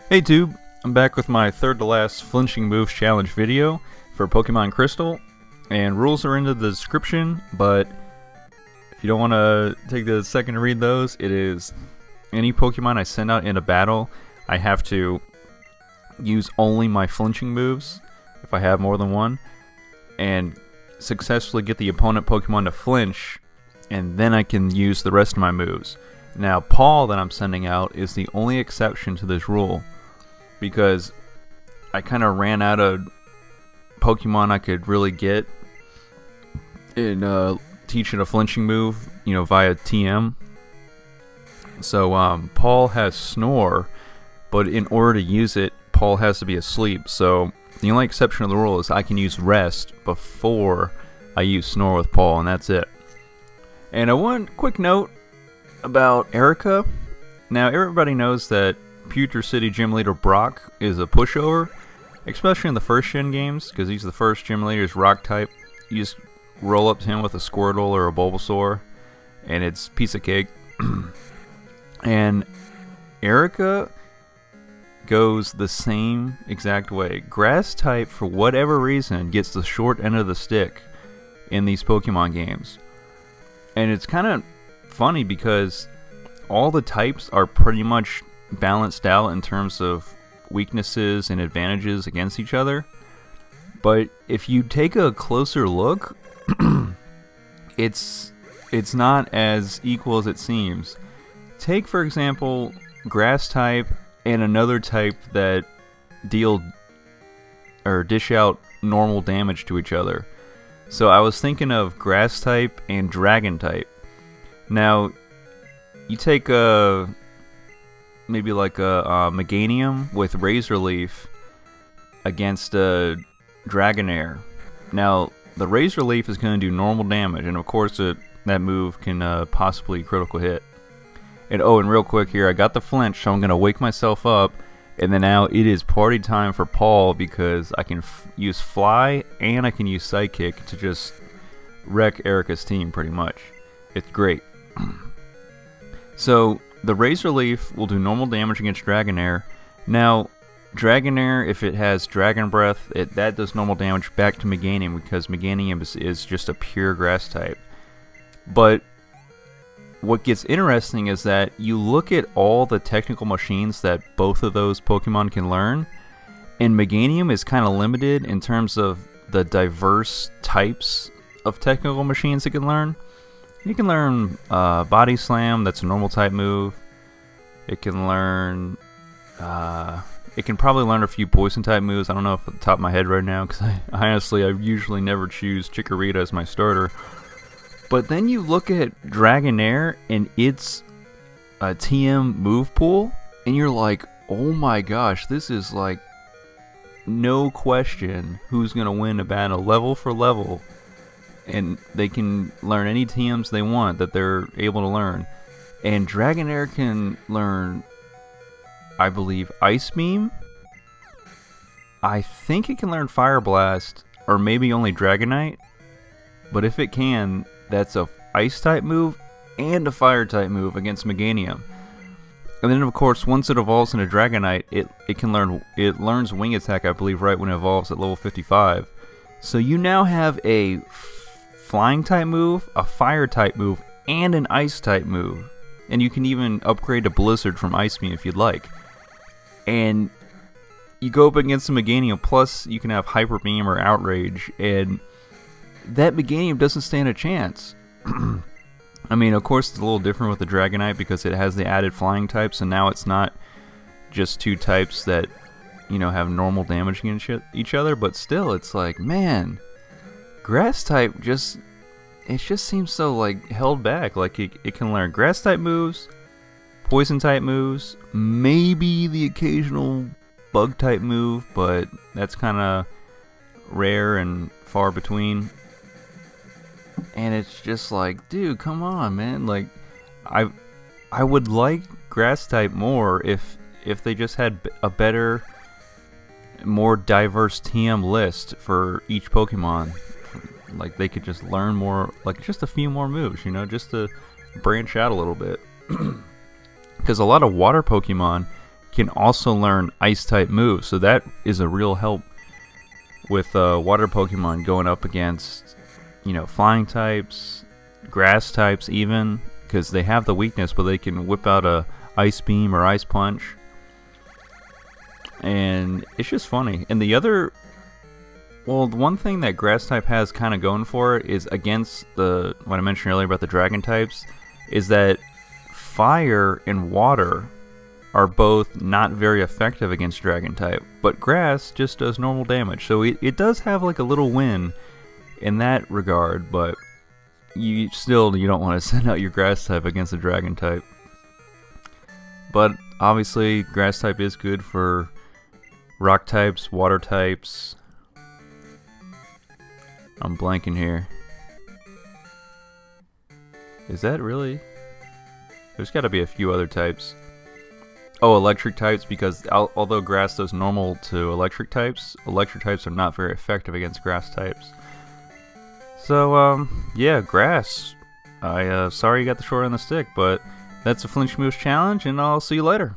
Hey Tube, I'm back with my third to last flinching moves challenge video for Pokemon Crystal, and rules are in the description, but if you don't want to take the second to read those, it is any Pokemon I send out in a battle, I have to use only my flinching moves, if I have more than one, and successfully get the opponent Pokemon to flinch, and then I can use the rest of my moves. Now, Paul that I'm sending out is the only exception to this rule, because I kind of ran out of Pokemon I could really get in teaching a flinching move, you know, via TM. So Paul has Snore, but in order to use it, Paul has to be asleep. So the only exception of the rule is I can use Rest before I use Snore with Paul, and that's it. And one quick note about Erika. Now, everybody knows that Pewter City Gym Leader Brock is a pushover, especially in the first gen games, because he's the first gym leader, is rock type. You just roll up to him with a Squirtle or a Bulbasaur, and it's piece of cake. And Erika goes the same exact way. Grass type, for whatever reason, gets the short end of the stick in these Pokemon games. And it's kind of funny because all the types are pretty much balanced out in terms of weaknesses and advantages against each other. But if you take a closer look, it's not as equal as it seems. Take, for example, grass type and another type that dish out normal damage to each other. So I was thinking of grass type and dragon type. Now, you take maybe like a Meganium with Razor Leaf against a Dragonair. Now, the Razor Leaf is going to do normal damage, and of course that move can possibly critical hit. And oh, and real quick here, I got the flinch, so I'm going to wake myself up, and then now it is party time for Paul, because I can use Fly and I can use Psychic to just wreck Erika's team pretty much. It's great. So the Razor Leaf will do normal damage against Dragonair. Now, Dragonair, if it has Dragon Breath, that does normal damage back to Meganium, because Meganium is just a pure grass type. But what gets interesting is that you look at all the technical machines that both of those Pokemon can learn, and Meganium is kind of limited in terms of the diverse types of technical machines it can learn. You can learn Body Slam, that's a normal type move. It can learn, it can probably learn a few poison type moves. I don't know off the top of my head right now, because I usually never choose Chikorita as my starter. But then you look at Dragonair and its TM move pool, and you're like, oh my gosh, this is like no question who's going to win a battle level for level. And they can learn any TMs they want that they're able to learn. And Dragonair can learn, I believe, Ice Beam. I think it can learn Fire Blast, or maybe only Dragonite. But if it can, that's a Ice type move and a Fire type move against Meganium. And then of course, once it evolves into Dragonite, it learns Wing Attack, I believe, right when it evolves at level 55. So you now have a Flying type move, a Fire type move, and an Ice type move. And you can even upgrade to Blizzard from Ice Beam if you'd like. And you go up against the Meganium, plus you can have Hyper Beam or Outrage, and that Meganium doesn't stand a chance. I mean, of course, it's a little different with the Dragonite because it has the added flying types, and now it's not just two types that, you know, have normal damage against each other, but still, it's like, man, grass type just seems so like held back. Like it can learn grass type moves, poison type moves, maybe the occasional bug type move, but that's kind of rare and far between. And it's just like, dude, come on, man. Like, I would like grass type more if they just had a better, more diverse TM list for each Pokemon. Like, they could just learn more, like just a few more moves, you know, just to branch out a little bit. Because a lot of water Pokemon can also learn ice-type moves. So that is a real help with water Pokemon going up against, you know, flying types, grass types even, because they have the weakness, but they can whip out a Ice Beam or Ice Punch. And it's just funny. And the other, well, the one thing that grass type has kind of going for it is against the, what I mentioned earlier about the dragon types, is that fire and water are both not very effective against dragon type, but grass just does normal damage. So it does have like a little win in that regard, but you don't want to send out your grass type against a dragon type. But obviously grass type is good for rock types, water types. I'm blanking here. Is that really? There's got to be a few other types. Oh, electric types, because although grass does normal to electric types are not very effective against grass types. So, yeah, grass. Sorry you got the short end of the stick, but that's a Flinch Moves challenge, and I'll see you later.